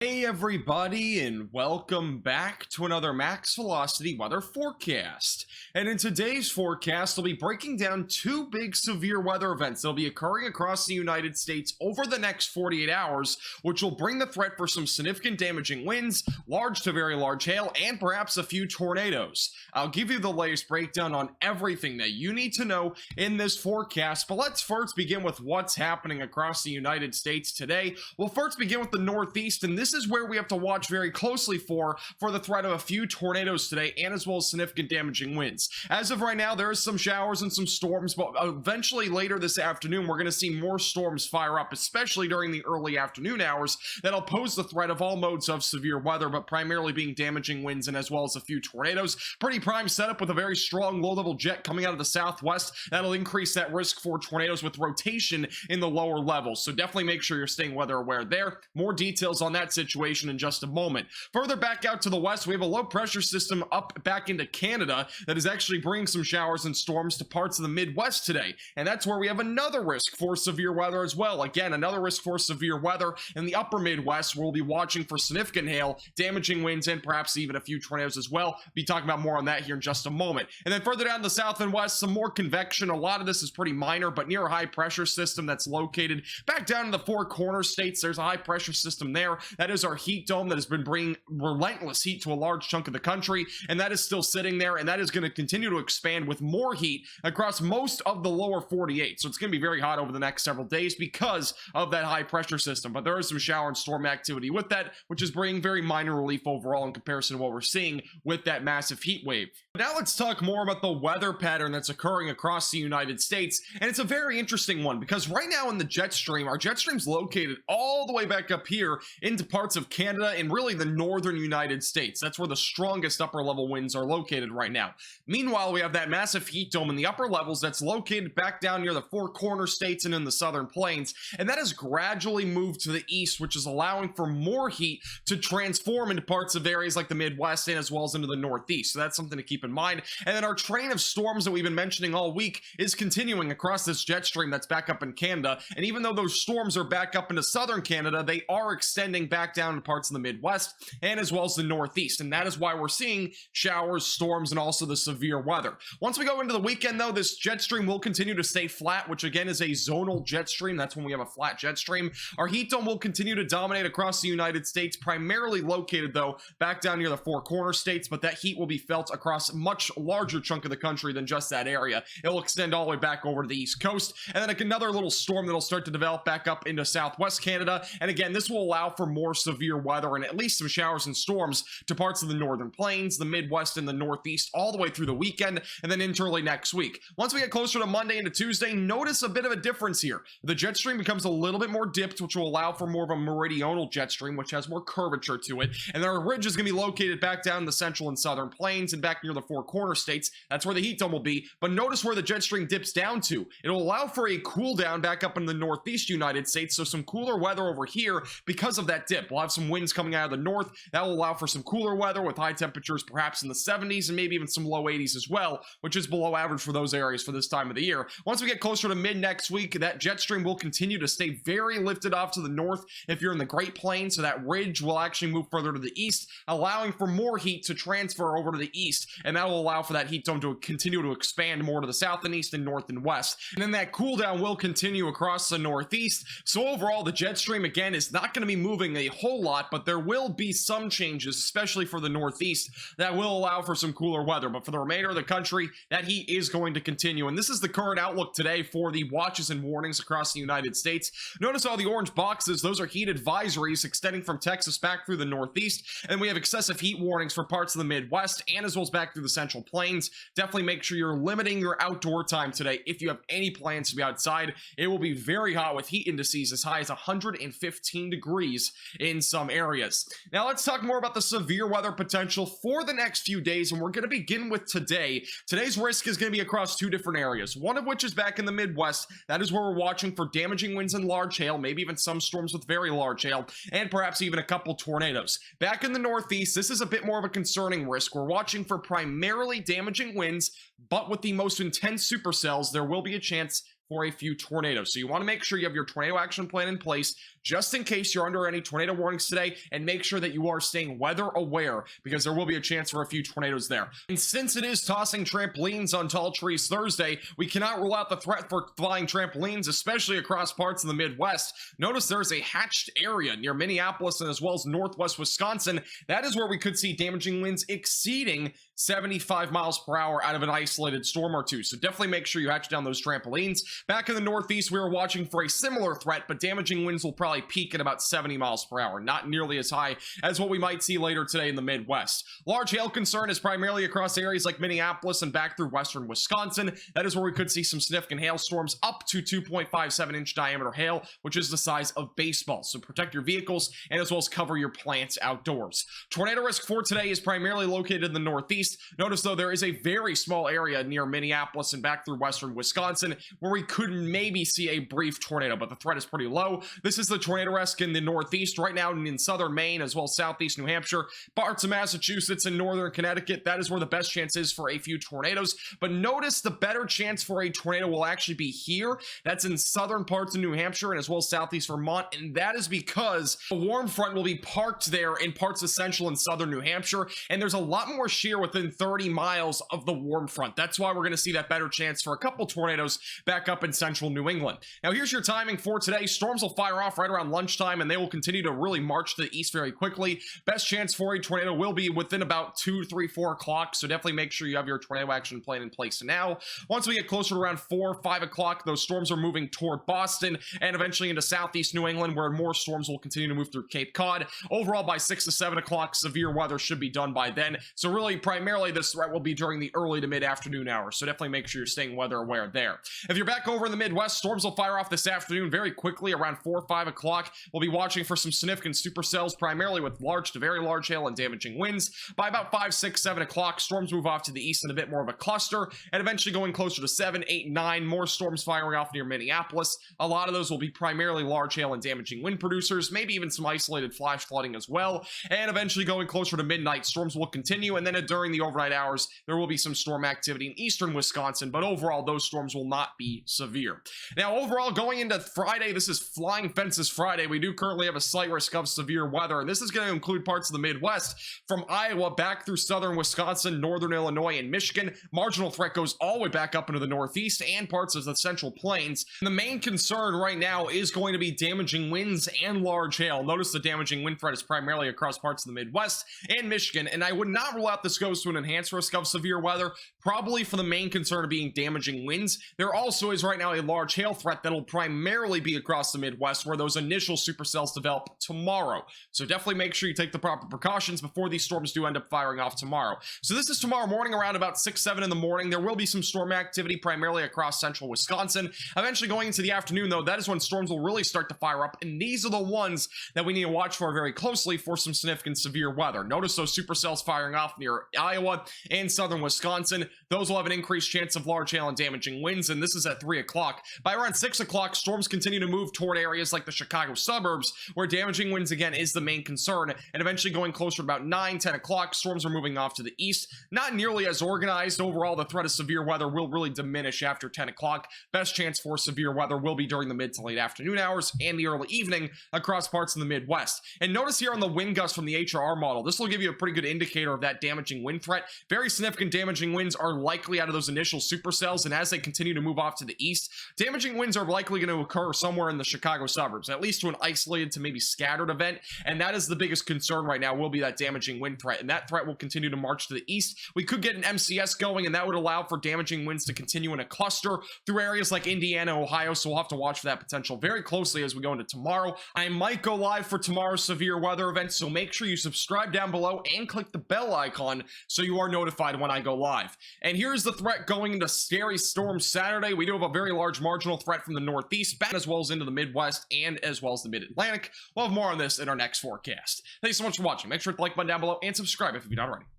Hey everybody, and welcome back to another Max Velocity weather forecast. And in today's forecast, I'll be breaking down two big severe weather events that'll be occurring across the United States over the next 48 hours, which will bring the threat for some significant damaging winds, large to very large hail, and perhaps a few tornadoes. I'll give you the latest breakdown on everything that you need to know in this forecast, but let's first begin with what's happening across the United States today. We'll first begin with the Northeast, and this is where we have to watch very closely for the threat of a few tornadoes today, and as well as significant damaging winds. As of right now, there is some showers and some storms, but eventually later this afternoon we're going to see more storms fire up, especially during the early afternoon hours, that'll pose the threat of all modes of severe weather, but primarily being damaging winds and as well as a few tornadoes. Pretty prime setup with a very strong low-level jet coming out of the southwest that'll increase that risk for tornadoes with rotation in the lower levels, so definitely make sure you're staying weather aware there. More details on that situation in just a moment. Further back out to the west, we have a low pressure system up back into Canada that is actually bringing some showers and storms to parts of the Midwest today, and that's where we have another risk for severe weather as well. Again, another risk for severe weather in the upper Midwest. We'll be watching for significant hail, damaging winds, and perhaps even a few tornadoes as well. Be talking about more on that here in just a moment. And then further down the south and west, some more convection. A lot of this is pretty minor, but near a high pressure system that's located back down in the Four Corners states. There's a high pressure system there. That is our heat dome that has been bringing relentless heat to a large chunk of the country, and that is still sitting there, and that is going to continue to expand with more heat across most of the lower 48. So it's going to be very hot over the next several days because of that high pressure system, but there is some shower and storm activity with that, which is bringing very minor relief overall in comparison to what we're seeing with that massive heat wave. Now let's talk more about the weather pattern that's occurring across the United States, and it's a very interesting one because right now in the jet stream, our jet stream's located all the way back up here into parts of Canada and really the northern United States. That's where the strongest upper level winds are located right now. Meanwhile, we have that massive heat dome in the upper levels that's located back down near the Four Corner states and in the southern plains, and that has gradually moved to the east, which is allowing for more heat to transform into parts of areas like the Midwest and as well as into the Northeast. So that's something to keep in mind. And then our train of storms that we've been mentioning all week is continuing across this jet stream that's back up in Canada, and even though those storms are back up into southern Canada, they are extending back down to parts of the Midwest and as well as the Northeast, and that is why we're seeing showers, storms, and also the severe weather. Once we go into the weekend though, this jet stream will continue to stay flat, which again is a zonal jet stream. That's when we have a flat jet stream. Our heat dome will continue to dominate across the United States, primarily located though back down near the Four Corner states, but that heat will be felt across a much larger chunk of the country than just that area. It will extend all the way back over to the East Coast, and then another little storm that'll start to develop back up into southwest Canada, and again this will allow for more severe weather and at least some showers and storms to parts of the northern plains, the Midwest, and the Northeast all the way through the weekend and then into early next week. Once we get closer to Monday into Tuesday, notice a bit of a difference here. The jet stream becomes a little bit more dipped, which will allow for more of a meridional jet stream, which has more curvature to it, and our ridge is going to be located back down in the central and southern plains and back near the Four Corner states. That's where the heat dome will be, but notice where the jet stream dips down to. It'll allow for a cool down back up in the Northeast United States, so some cooler weather over here because of that dip. We'll have some winds coming out of the north that will allow for some cooler weather with high temperatures perhaps in the 70s and maybe even some low 80s as well, which is below average for those areas for this time of the year. Once we get closer to mid next week, that jet stream will continue to stay very lifted off to the north if you're in the Great Plains, so that ridge will actually move further to the east, allowing for more heat to transfer over to the east, and that will allow for that heat dome to continue to expand more to the south and east and north and west. And then that cool down will continue across the Northeast, so overall the jet stream again is not going to be moving a whole lot, but there will be some changes, especially for the Northeast, that will allow for some cooler weather. But for the remainder of the country, that heat is going to continue, and this is the current outlook today for the watches and warnings across the United States. Notice all the orange boxes, those are heat advisories extending from Texas back through the Northeast, and we have excessive heat warnings for parts of the Midwest and as well as back through the Central Plains. Definitely make sure you're limiting your outdoor time today if you have any plans to be outside. It will be very hot with heat indices as high as 115 degrees in some areas. Now let's talk more about the severe weather potential for the next few days, and we're going to begin with today. Today's risk is going to be across two different areas, one of which is back in the Midwest. That is where we're watching for damaging winds and large hail, maybe even some storms with very large hail, and perhaps even a couple tornadoes. Back in the Northeast, this is a bit more of a concerning risk. We're watching for primarily damaging winds, but with the most intense supercells, there will be a chance for a few tornadoes. So you want to make sure you have your tornado action plan in place just in case you're under any tornado warnings today, and make sure that you are staying weather aware because there will be a chance for a few tornadoes there. And since it is tossing trampolines on tall trees Thursday, we cannot rule out the threat for flying trampolines, especially across parts of the Midwest. Notice there's a hatched area near Minneapolis and as well as northwest Wisconsin. That is where we could see damaging winds exceeding 75 miles per hour out of an isolated storm or two. So definitely make sure you hatch down those trampolines. Back in the Northeast, we were watching for a similar threat, but damaging winds will probably peak at about 70 miles per hour, not nearly as high as what we might see later today in the Midwest. Large hail concern is primarily across areas like Minneapolis and back through western Wisconsin. That is where we could see some significant hailstorms up to 2.57 inch diameter hail, which is the size of baseballs. So protect your vehicles and as well as cover your plants outdoors. Tornado risk for today is primarily located in the Northeast. Notice though there is a very small area near Minneapolis and back through western Wisconsin where we could maybe see a brief tornado, but the threat is pretty low. This is the tornado risk in the Northeast right now in southern Maine as well as southeast New Hampshire, parts of Massachusetts and northern Connecticut. That is where the best chance is for a few tornadoes. But notice the better chance for a tornado will actually be here. That's in southern parts of New Hampshire and as well as southeast Vermont, and that is because a warm front will be parked there in parts of central and southern New Hampshire, and there's a lot more shear within 30 miles of the warm front. That's why we're going to see that better chance for a couple tornadoes back up in central New England. Now here's your timing for today. Storms will fire off right around lunchtime and they will continue to really march to the east very quickly. Best chance for a tornado will be within about 2, 3, 4 o'clock, so definitely make sure you have your tornado action plan in place now. Once we get closer to around 4, 5 o'clock, those storms are moving toward Boston and eventually into southeast New England, where more storms will continue to move through Cape Cod. Overall, by 6 to 7 o'clock, severe weather should be done by then. So really, primarily, this threat will be during the early to mid-afternoon hours, so definitely make sure you're staying weather aware there. If you're back over in the Midwest, storms will fire off this afternoon very quickly around 4 or 5 o'clock. We'll be watching for some significant supercells, primarily with large to very large hail and damaging winds. By about 5, 6, 7 o'clock, storms move off to the east in a bit more of a cluster, and eventually going closer to 7, 8, 9, more storms firing off near Minneapolis. A lot of those will be primarily large hail and damaging wind producers, maybe even some isolated flash flooding as well. And eventually going closer to midnight, storms will continue, and then during the overnight hours, there will be some storm activity in eastern Wisconsin, but overall, those storms will not be severe. Now, overall, going into Friday, this is Flying Fences Friday. We do currently have a slight risk of severe weather, and this is going to include parts of the Midwest from Iowa back through southern Wisconsin, northern Illinois, and Michigan. Marginal threat goes all the way back up into the Northeast and parts of the Central Plains. And the main concern right now is going to be damaging winds and large hail. Notice the damaging wind threat is primarily across parts of the Midwest and Michigan, and I would not rule out this goes to an enhanced risk of severe weather, probably for the main concern of being damaging winds. There also is right now a large hail threat that'll primarily be across the Midwest, where those initial supercells develop tomorrow. So definitely make sure you take the proper precautions before these storms do end up firing off tomorrow. So this is tomorrow morning around about 6, 7 in the morning. There will be some storm activity primarily across central Wisconsin. Eventually going into the afternoon, though, that is when storms will really start to fire up, and these are the ones that we need to watch for very closely for some significant severe weather. Notice those supercells firing off near Iowa and southern Wisconsin. Those will have an increased chance of large hail and damaging winds, and this is at 3 o'clock. By around 6 o'clock, storms continue to move toward areas like the Chicago suburbs, where damaging winds again is the main concern, and eventually going closer to about 9, 10 o'clock, storms are moving off to the east. Not nearly as organized. Overall, the threat of severe weather will really diminish after 10 o'clock. Best chance for severe weather will be during the mid to late afternoon hours and the early evening across parts of the Midwest. And notice here on the wind gust from the HRR model, this will give you a pretty good indicator of that damaging wind threat. Very significant damaging winds are likely out of those initial supercells, and as they continue to move off to the east, damaging winds are likely going to occur somewhere in the Chicago suburbs, at least to an isolated to maybe scattered event, and that is the biggest concern right now, will be that damaging wind threat, and that threat will continue to march to the east. We could get an MCS going, and that would allow for damaging winds to continue in a cluster through areas like Indiana, Ohio, so we'll have to watch for that potential very closely as we go into tomorrow. I might go live for tomorrow's severe weather event, so make sure you subscribe down below and click the bell icon so you are notified when I go live. And here's the threat going into Scary Storm Saturday. We do have a very large marginal threat from the Northeast, back as well as into the Midwest and as well as the Mid-Atlantic. We'll have more on this in our next forecast. Thanks so much for watching. Make sure to like the button down below and subscribe if you've not already.